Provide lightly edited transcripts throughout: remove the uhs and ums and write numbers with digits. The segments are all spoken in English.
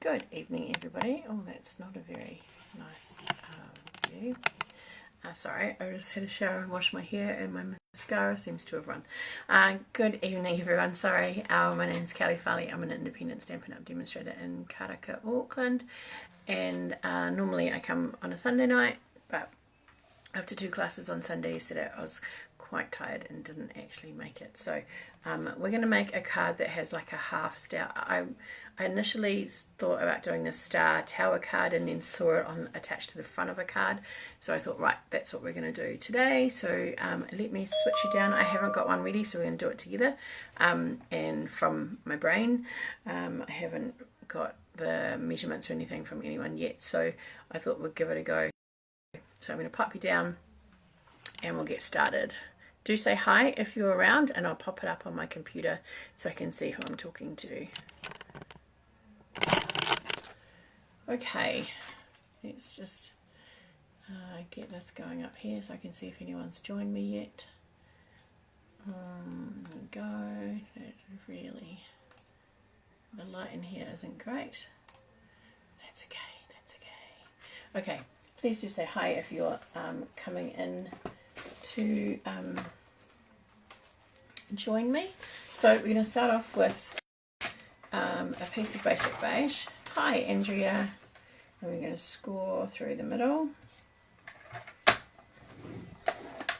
Good evening, everybody. Oh, that's not a very nice view. Sorry, I just had a shower and washed my hair and my mascara seems to have run. Good evening, everyone. Sorry, my name is Kelley Farley. I'm an independent Stampin' Up! Demonstrator in Cardstock, Auckland. And normally I come on a Sunday night, but after 2 classes on Sunday yesterday, I was quite tired and didn't actually make it. So we're going to make a card that has like a half star. I initially thought about doing this star tower card and then saw it attached to the front of a card. So I thought, right, that's what we're going to do today. So let me switch you down. I haven't got one ready, so we're going to do it together. And from my brain, I haven't got the measurements or anything from anyone yet. So I thought we'd give it a go. So I'm going to pop you down and we'll get started. Do say hi if you're around, and I'll pop it up on my computer so I can see who I'm talking to. Okay, let's just get this going up here so I can see if anyone's joined me yet. There we go. That's really, the light in here isn't great. That's okay, that's okay. Okay, please do say hi if you're coming in to join me. So we're going to start off with a piece of basic beige. Hi Andrea. And we're going to score through the middle.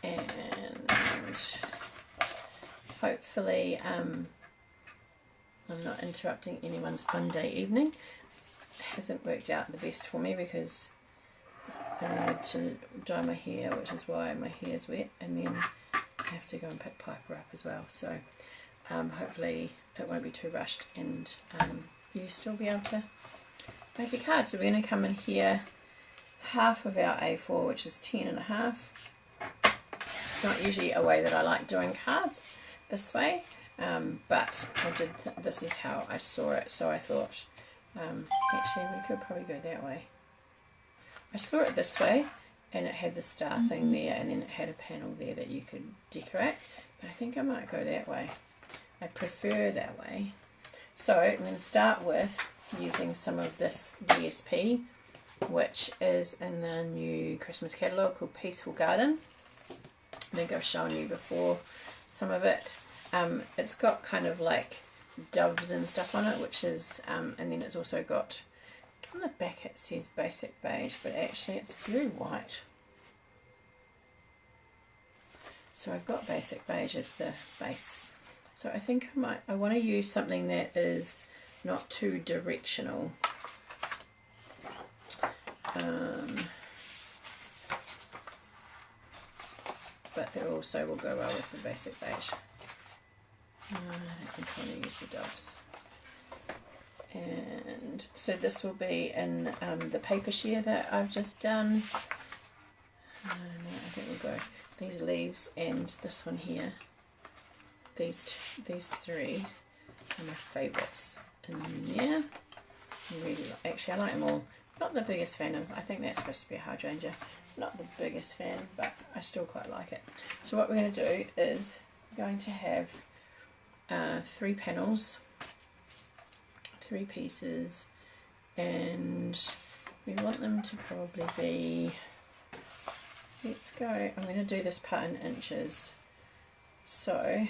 And hopefully I'm not interrupting anyone's Monday evening. It hasn't worked out the best for me because I need to dye my hair, which is why my hair is wet, and then I have to go and pick Piper up as well. So hopefully it won't be too rushed and you still be able to make a card. So we're going to come in here half of our A4, which is 10.5. It's not usually a way that I like doing cards this way, but this is how I saw it, so I thought actually we could probably go that way. I saw it this way and it had the star thing there, and then it had a panel there that you could decorate, but I think I might go that way. I prefer that way. So I'm going to start with using some of this DSP, which is in the new Christmas catalogue called Peaceful Garden. I think I've shown you before some of it. It's got kind of like doves and stuff on it, which is and then it's also got, on the back it says basic beige, but actually it's very white. So I've got basic beige as the base. So I think I want to use something that is not too directional. But it also will go well with the basic beige. I think I want to use the doves. And so this will be in the paper sheer that I've just done. I think we'll go these leaves and this one here. These 3 are my favourites in there. Actually, I like them all. Not the biggest fan of. I think that's supposed to be a hydrangea. Not the biggest fan, but I still quite like it. So what we're going to do is we're going to have 3 panels. 3 pieces, and we want them to probably be, let's go, I'm going to do this part in inches. So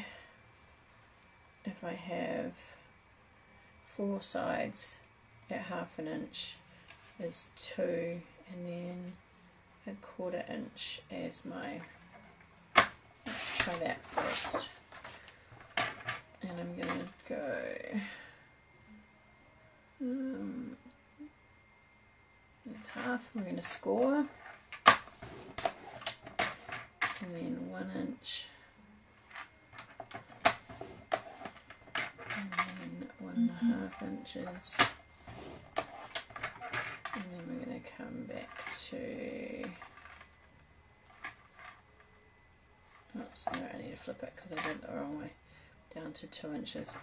if I have 4 sides at 1/2 inch is 2, and then 1/4 inch as my, let's try that first, and I'm going to go it's half. We're going to score, and then 1 inch, and then 1.5 inches, and then we're going to come back to, oops, no, I need to flip it because I did it the wrong way, down to 2 inches.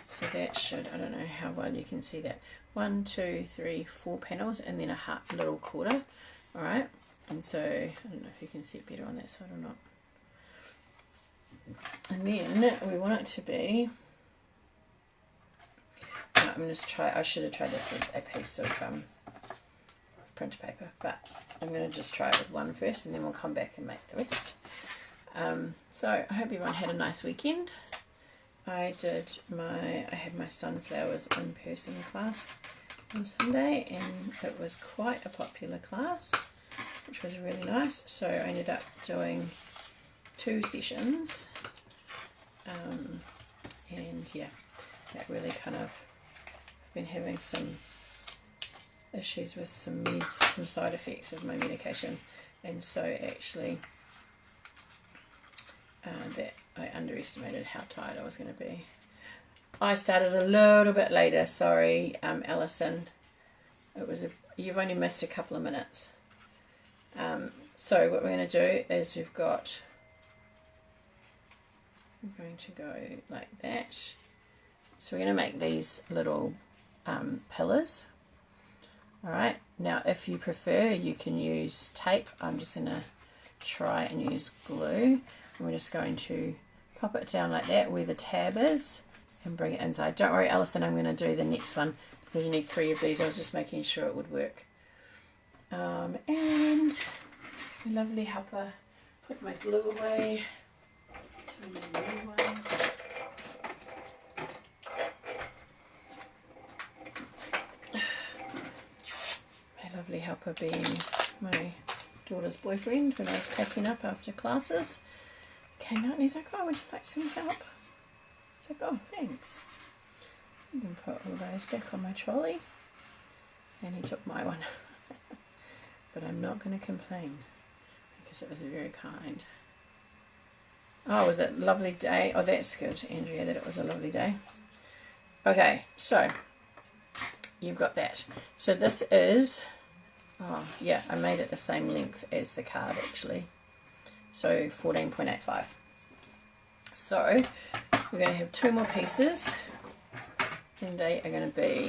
So that should, I don't know how well you can see that. 1, 2, 3, 4 panels, and then a little quarter. Alright, and so I don't know if you can see it better on that side or not. And then we want it to be, I'm going to try, I should have tried this with a piece of printer paper, but I'm going to just try it with one first and then we'll come back and make the rest. So I hope everyone had a nice weekend. I had my sunflowers in person class on Sunday and it was quite a popular class, which was really nice. So I ended up doing 2 sessions, and yeah, that really kind of been having some issues with some meds, some side effects of my medication, and so actually that I underestimated how tired I was going to be. I started a little bit later, sorry, Alison. You've only missed a couple of minutes. So what we're going to do is we're going to go like that. So we're going to make these little pillars. Alright, now if you prefer you can use tape. I'm just going to try and use glue. And we're just going to pop it down like that where the tab is and bring it inside. Don't worry, Alison, I'm going to do the next one because you need 3 of these. I was just making sure it would work. And my lovely helper put my glue away. My lovely helper being my daughter's boyfriend when I was packing up after classes. Came out and he's like, oh, would you like some help? I was like, oh, thanks. I can put all those back on my trolley. And he took my one. But I'm not going to complain because it was very kind. Oh, was it a lovely day? Oh, that's good, Andrea, that it was a lovely day. Okay, so you've got that. So this is, oh yeah, I made it the same length as the card actually. So 14.85. So we're going to have 2 more pieces and they are going to be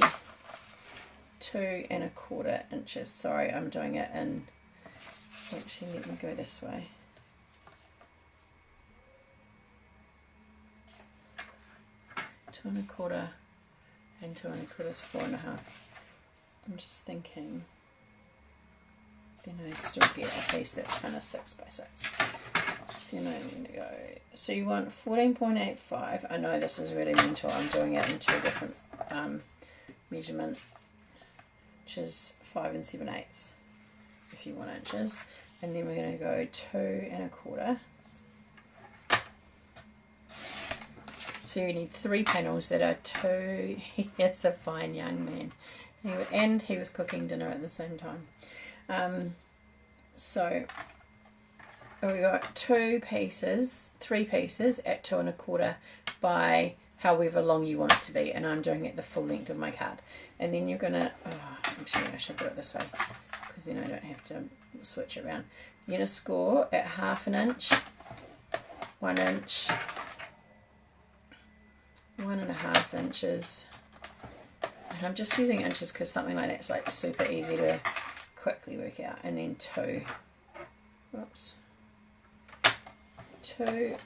2 1/4 inches. Sorry, I'm doing it in, actually let me go this way. Two 1/4 and 2 1/4 is 4.5. I'm just thinking, then I still get a piece that's kind of 6 by 6. So now I'm going to go. So you want 14.85. I know this is really mental. I'm doing it in 2 different measurement, which is 5 7/8 if you want inches, and then we're going to go 2 1/4. So you need 3 panels that are 2. He's a fine young man, and he was cooking dinner at the same time. So we got 2 pieces, 3 pieces at 2 1/4 by however long you want it to be, and I'm doing it the full length of my card. And then you're gonna, oh, actually I should do it this way because then I don't have to switch it around. You're gonna score at 1/2 inch, 1 inch, 1.5 inches, and I'm just using inches because something like that's like super easy to quickly work out, and then 2, whoops, 2,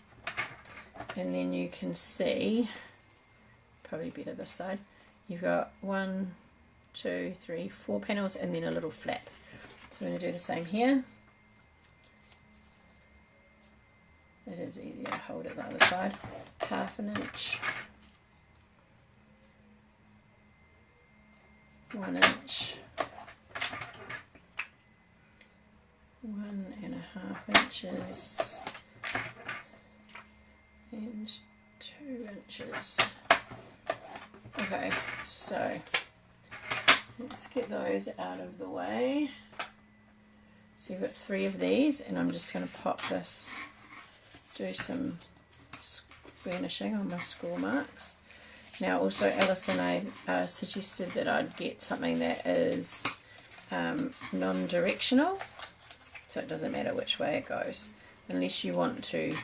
and then you can see, probably better this side, you've got 1, 2, 3, 4 panels and then a little flap. So I'm going to do the same here. It is easier to hold it the other side. 1/2 inch, 1 inch, 1.5 inches, and 2 inches. Okay, so let's get those out of the way. So you've got 3 of these, and I'm just going to pop this, do some burnishing on my score marks. Now also Alison, I suggested that I'd get something that is non-directional, so it doesn't matter which way it goes, unless you want to,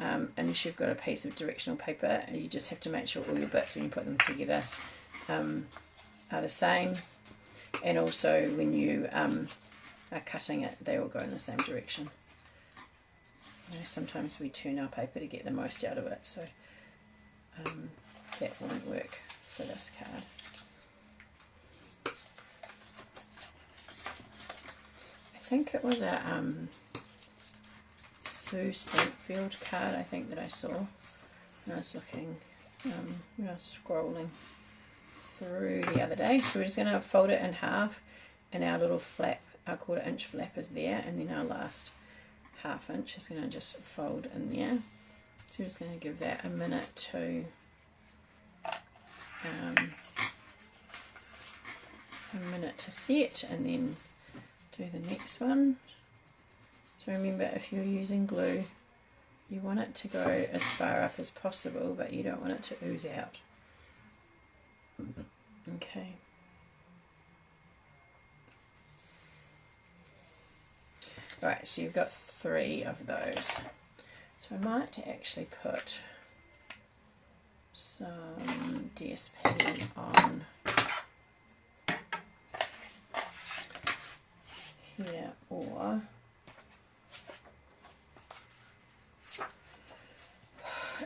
unless you've got a piece of directional paper. You just have to make sure all your bits when you put them together are the same, and also when you are cutting it, they all go in the same direction. You know, sometimes we turn our paper to get the most out of it, so that won't work for this card. think it was a Sue Stampfield card, I think, that I saw when I was looking, when I was scrolling through the other day. So we're just going to fold it in half, and our little flap, our 1/4 inch flap is there, and then our last 1/2 inch is going to just fold in there. So we're just going to give that a minute to set, and then do the next one. So remember, if you're using glue, you want it to go as far up as possible, but you don't want it to ooze out. Okay. Alright, so you've got 3 of those. So I might actually put some DSP on here, or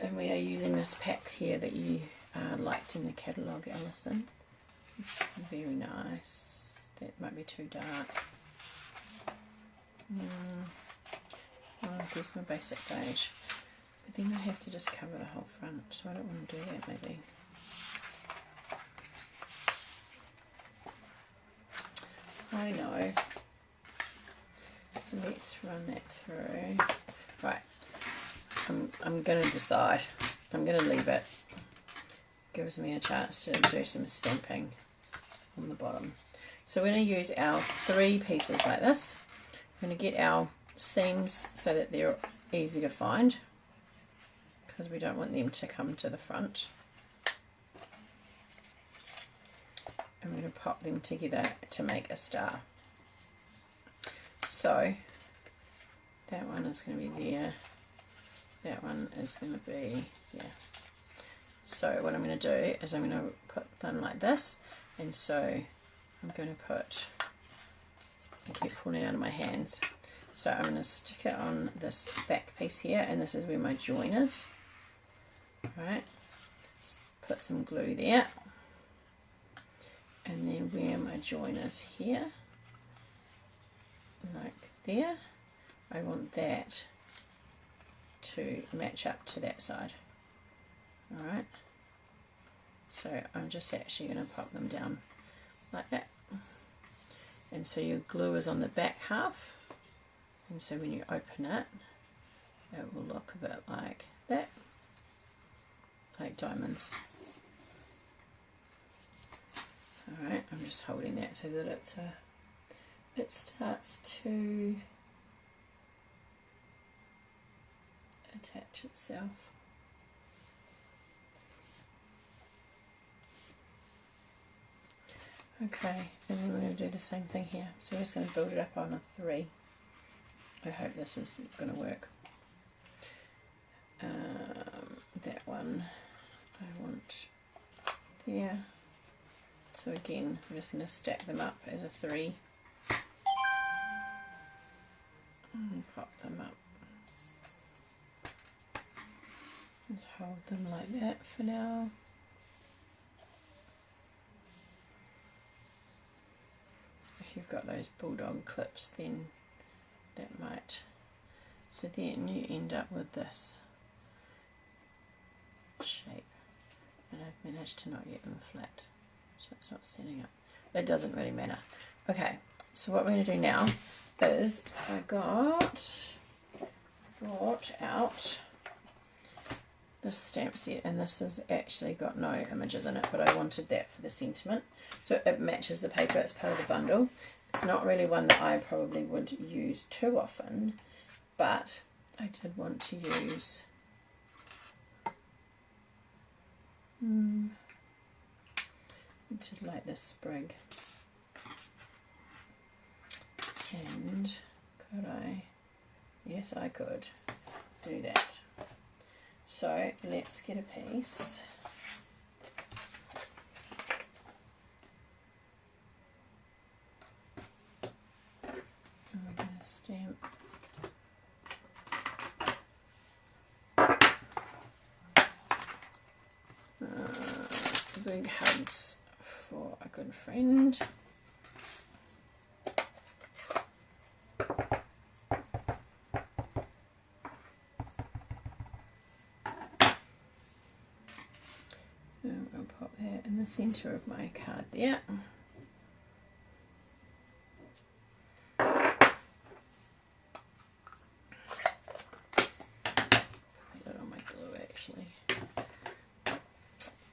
and we are using this pack here that you liked in the catalogue, Alison. It's very nice. That might be too dark. Oh, there's my basic beige. But then I have to just cover the whole front, so I don't want to do that maybe. I know. Let's run that through. Right. I'm going to decide. I'm going to leave it. Gives me a chance to do some stamping on the bottom. So we're going to use our 3 pieces like this. We're going to get our seams so that they're easy to find, because we don't want them to come to the front. And we're going to pop them together to make a star. So that one is going to be there. That one is going to be there. So what I'm going to do is I'm going to put them like this, and so I'm going to put, I keep falling out of my hands, so I'm going to stick it on this back piece here, and this is where my join is. Alright, put some glue there, and then where my join is here, like there, I want that to match up to that side. Alright, so I'm just actually going to pop them down like that, and so your glue is on the back half, and so when you open it, it will look a bit like that, like diamonds. Alright, I'm just holding that so that it starts to attach itself. Okay, and then we're going to do the same thing here. So we're just going to build it up on a 3. I hope this is going to work. That one I want there. So again, I'm just going to stack them up as a 3. And pop them up. Just hold them like that for now. If you've got those bulldog clips, then that might. So then you end up with this shape, and I've managed to not get them flat, so it's not standing up. It doesn't really matter. Okay, so what we're going to do now is I brought out this stamp set, and this has actually got no images in it, but I wanted that for the sentiment, so it matches the paper. It's part of the bundle. It's not really one that I probably would use too often, but I did want to use I did like this sprig, and could I? Yes, I could do that. So let's get a piece. And we're going to stamp big hugs for a good friend. in the centre of my card there. Put that on my glue actually.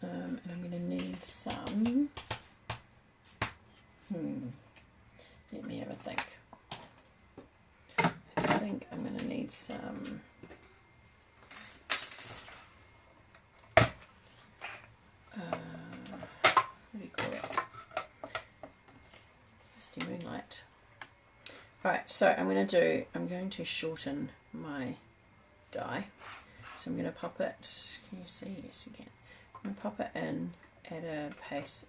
And I'm going to need some, let me have a think. I think I'm going to need some what do you call it? Misty Moonlight. Alright, so I'm going to shorten my die. So I'm going to pop it, can you see? Yes you can. I'm going to pop it in at a place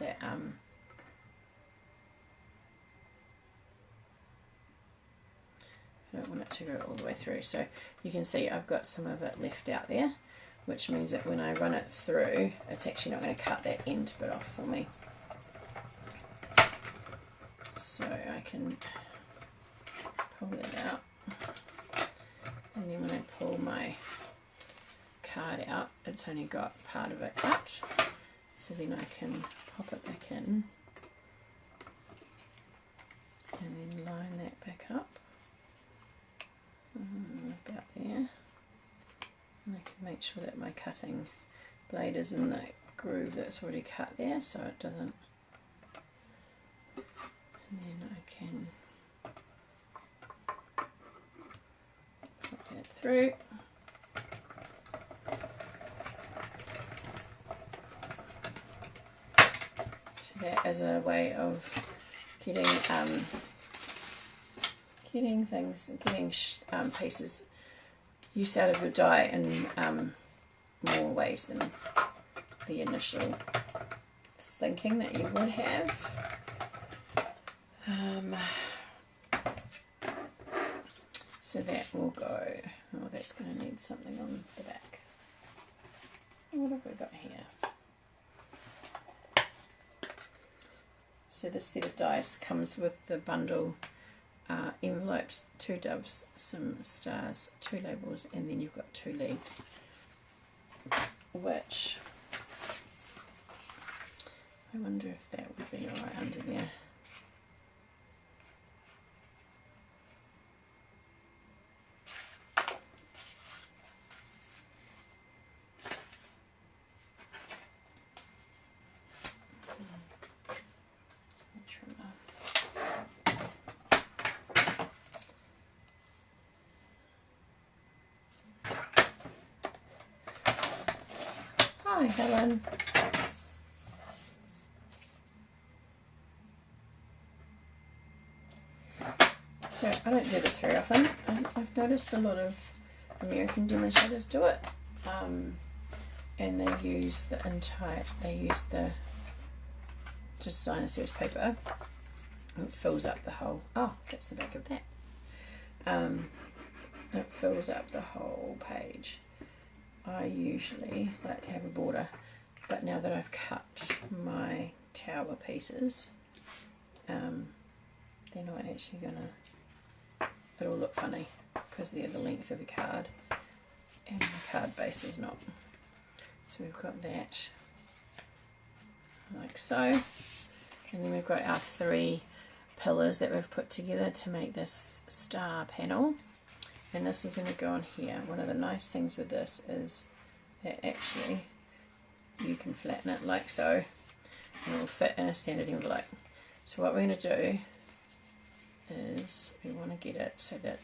that I don't want it to go all the way through. So you can see I've got some of it left out there, which means that when I run it through, it's actually not going to cut that end bit off for me. So I can pull that out, and then when I pull my card out, it's only got part of it cut, so then I can pop it back in and then line that back up about there, and I can make sure that my cutting blade is in the groove that's already cut there so it doesn't, and then I can put that through. That is a way of getting pieces use out of your die in more ways than the initial thinking that you would have. So that will go. Oh, that's going to need something on the back. What have we got here? So this set of dice comes with the bundle envelopes, 2 doves, some stars, 2 labels, and then you've got 2 leaves, which I wonder if that would be alright under there. Hi, Helen. So I don't do this very often. I've noticed a lot of American demonstrators do it, and they use the designer series paper. It fills up the whole. Oh, that's the back of that. It fills up the whole page. I usually like to have a border, but now that I've cut my tower pieces, they're not actually gonna, it'll look funny because they're the length of the card and the card base is not. So we've got that like so, and then we've got our 3 pillars that we've put together to make this star panel. And this is going to go on here. One of the nice things with this is that actually you can flatten it like so, and it will fit in a standard envelope. So what we're going to do is we want to get it so that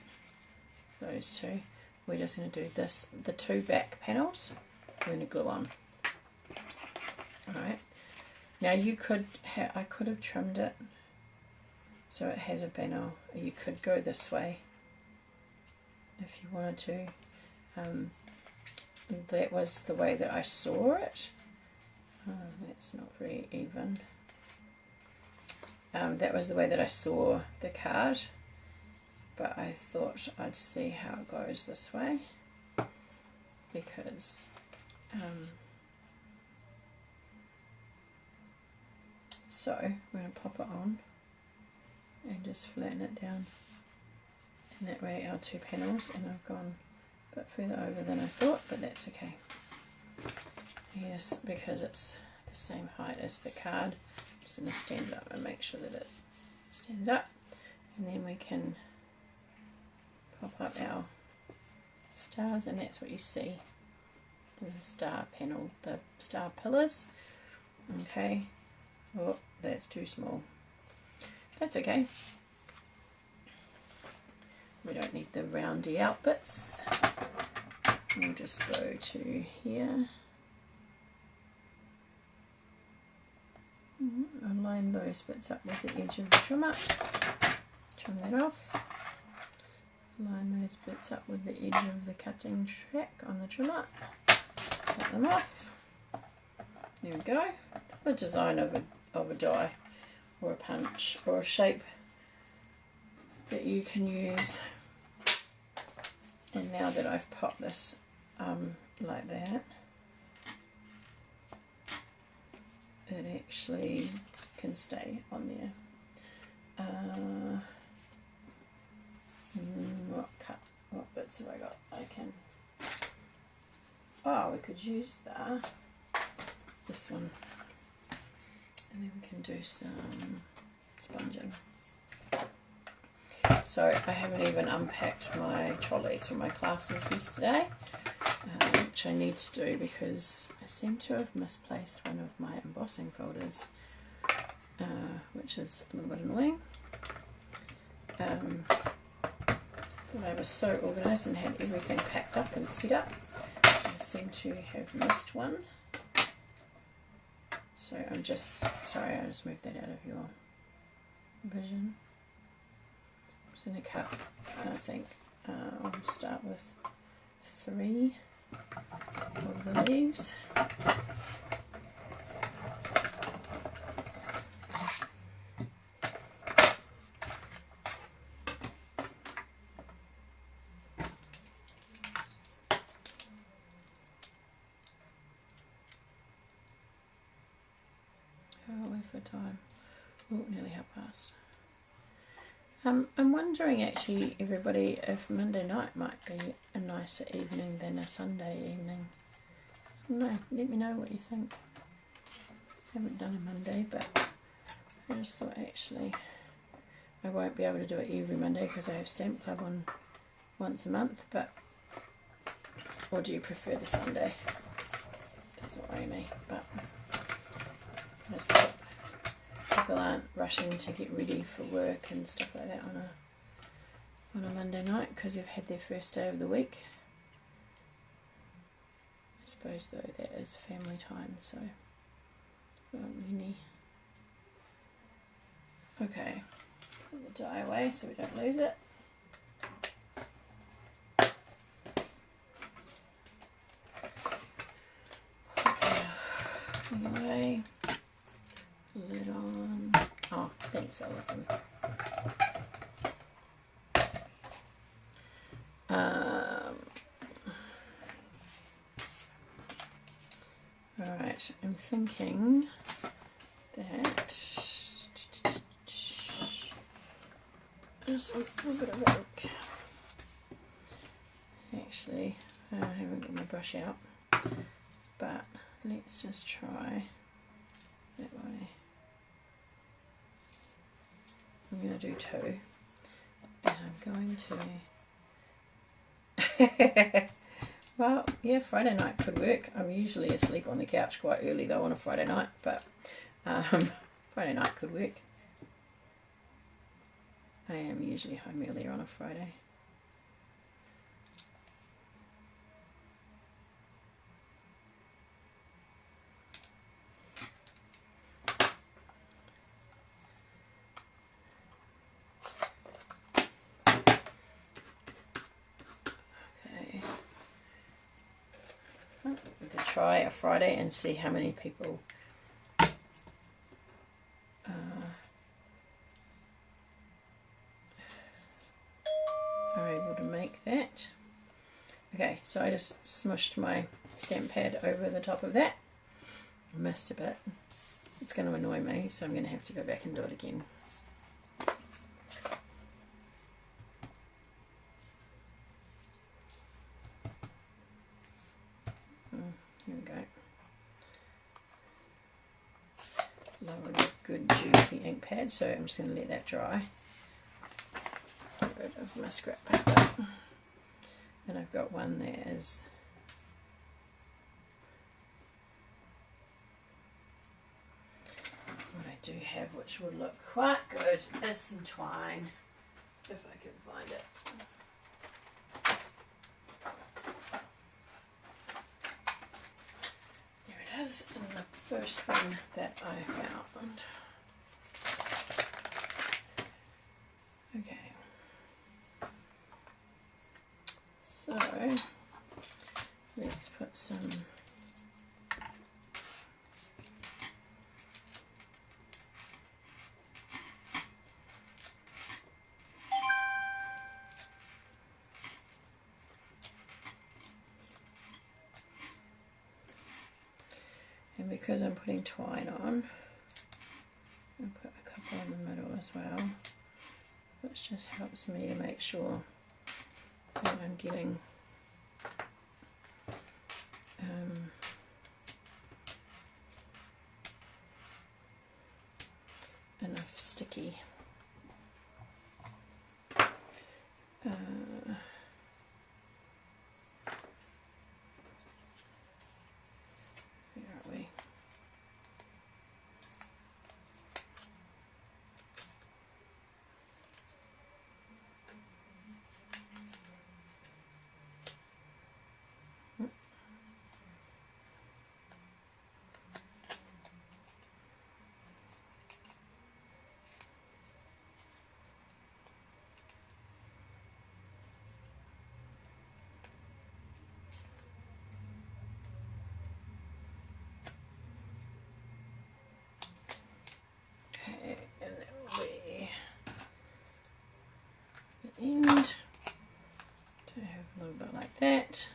those 2, we're just going to do this, the 2 back panels, we're going to glue on. Alright. Now you could I could have trimmed it so it has a panel. You could go this way if you wanted to. That was the way that I saw it. Oh, that's not very even. That was the way that I saw the card, but I thought I'd see how it goes this way, because so we're going to pop it on and just flatten it down. And that way our 2 panels, and I've gone a bit further over than I thought, but that's okay. Yes, because it's the same height as the card. I'm just going to stand it up and make sure that it stands up, and then we can pop up our stars, and that's what you see, the star panel, the star pillars. Okay, oh, that's too small. That's okay. We don't need the roundy out bits. We'll just go to here. Align those bits up with the edge of the trimmer. Trim that off. Line those bits up with the edge of the cutting track on the trimmer. Cut them off. There we go. The design of a die or a punch or a shape that you can use. And now that I've popped this like that, it actually can stay on there. What bits have I got? I can. Oh, we could use this one, and then we can do some sponging. So I haven't even unpacked my trolleys from my classes yesterday, which I need to do because I seem to have misplaced one of my embossing folders, which is a little bit annoying. But I was so organised and had everything packed up and set up. I seem to have missed one. So I'm just, sorry, I just moved that out of your vision. I'm just going to cut, I think I'll start with 3 of the leaves. For time. Oh, nearly half past. I'm wondering actually, everybody, if Monday night might be a nicer evening than a Sunday evening. I don't know, let me know what you think. I haven't done a Monday, but I just thought actually I won't be able to do it every Monday because I have Stamp Club on once a month, but or do you prefer the Sunday? Doesn't worry me, but I just thought people aren't rushing to get ready for work and stuff like that on a Monday night because they've had their first day of the week. I suppose though that is family time, so many. Okay, put the die away so we don't lose it. Anyway. Lid on. Oh, thanks, Alison. Alright, I'm thinking that just a little bit of work. Actually, I haven't got my brush out, but let's just try that way. I'm going to do 2, and I'm going to well, yeah, Friday night could work. I'm usually asleep on the couch quite early though on a Friday night, but Friday night could work. I am usually home earlier on a Friday. We could try a Friday and see how many people are able to make that. Okay, so I just smushed my stamp pad over the top of that. I missed a bit. It's going to annoy me, so I'm going to have to go back and do it again. Here we go. lovely, good juicy ink pad, so I'm just going to let that dry. Get rid of my scrap paper. And I've got one that is what I do have, which would look quite good, is some twine, if I can find it. There it is, and the first one that I found. Okay. So, let's put some and because I'm putting twine on, I'll put a couple in the middle as well, which just helps me to make sure that I'm getting enough sticky. Where are we? Okay, and that will be the end. To have a little bit like that.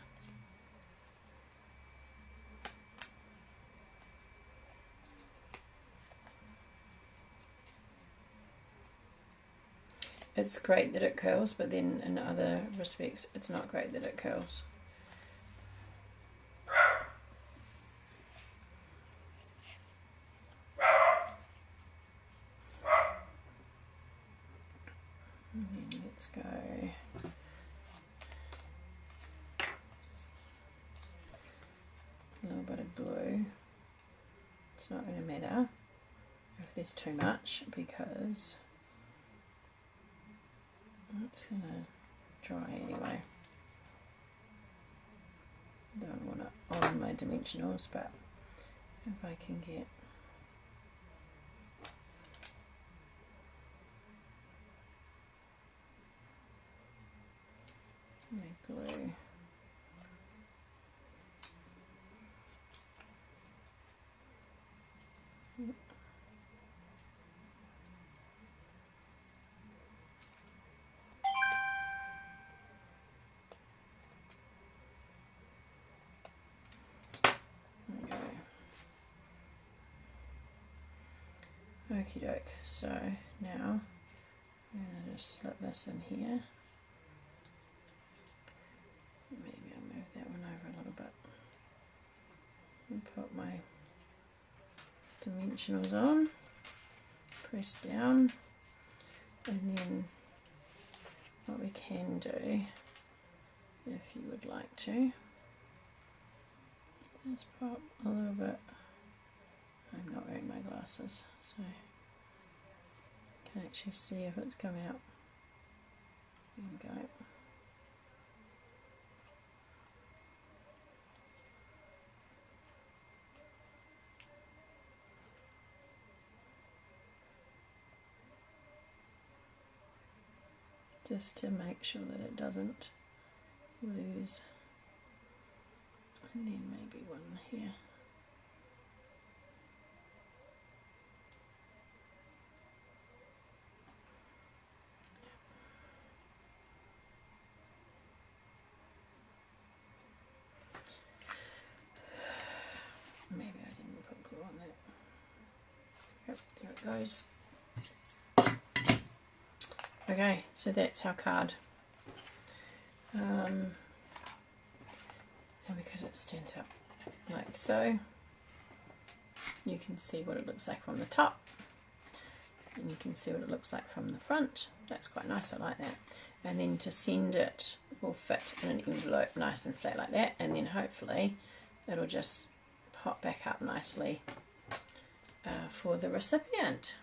It's great that it curls, but then in other respects it's not great that it curls. And then let's go a little bit of glue. It's not going to matter if there's too much because it's going to dry anyway. Don't want it on my dimensionals, but if I can get my glue okie doke. So now I'm going to just slip this in here. Maybe I'll move that one over a little bit and put my dimensionals on, press down, and then what we can do, if you would like to, just pop a little bit. I'm not wearing my glasses, so I can actually see if it's come out. There we go. Just to make sure that it doesn't lose, and then maybe one here. Maybe I didn't put glue on that. Yep, there it goes. Okay, so that's our card. And because it stands up like so, you can see what it looks like from the top, and you can see what it looks like from the front. That's quite nice, I like that. And then to send it will fit in an envelope nice and flat like that, and then hopefully it'll just pop back up nicely for the recipient.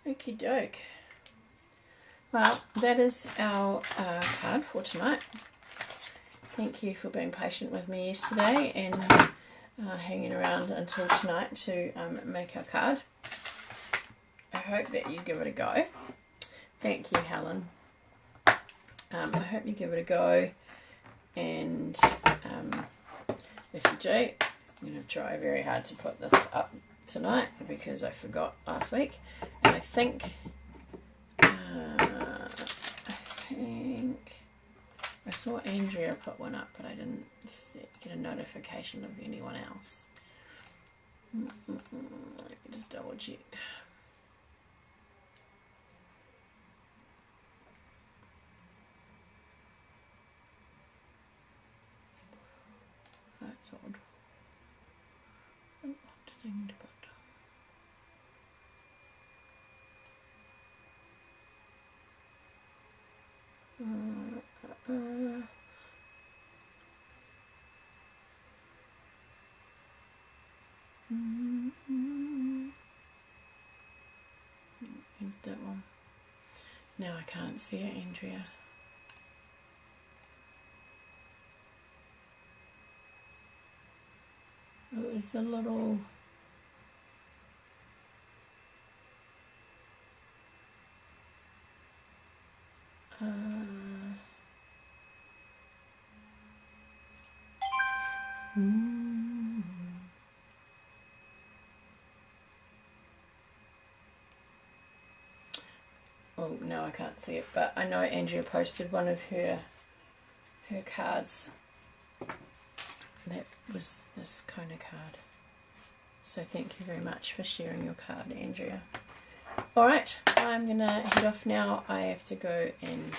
Okie doke. Well, that is our card for tonight. Thank you for being patient with me yesterday and hanging around until tonight to make our card. I hope that you give it a go. Thank you, Helen. I hope you give it a go, and if you do, I'm going to try very hard to put this up tonight because I forgot last week, and I think I saw Andrea put one up, but I didn't get a notification of anyone else. Let me just double check. That's odd. An odd thing to put. That one. Now I can't see it, Andrea. Oh, it's a little. Oh, no, I can't see it, but I know Andrea posted one of her cards that was this kind of card. So thank you very much for sharing your card, Andrea. Alright, I'm going to head off now. I have to go and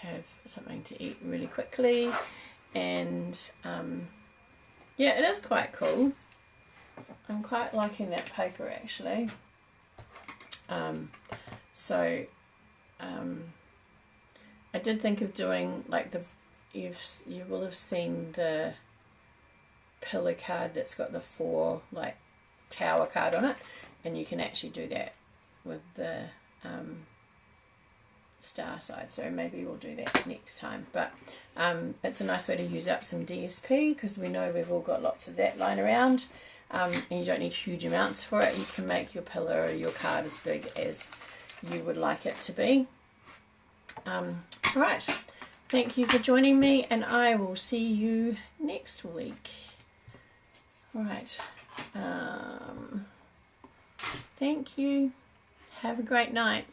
have something to eat really quickly, and yeah, it is quite cool. I'm quite liking that paper actually. So I did think of doing like you will have seen the pillar card that's got the 4 like tower card on it, and you can actually do that with the star side, so maybe we'll do that next time. But it's a nice way to use up some DSP because we know we've all got lots of that lying around, and you don't need huge amounts for it. You can make your pillar or your card as big as you would like it to be. Alright, thank you for joining me, and I will see you next week. Alright, thank you. Have a great night.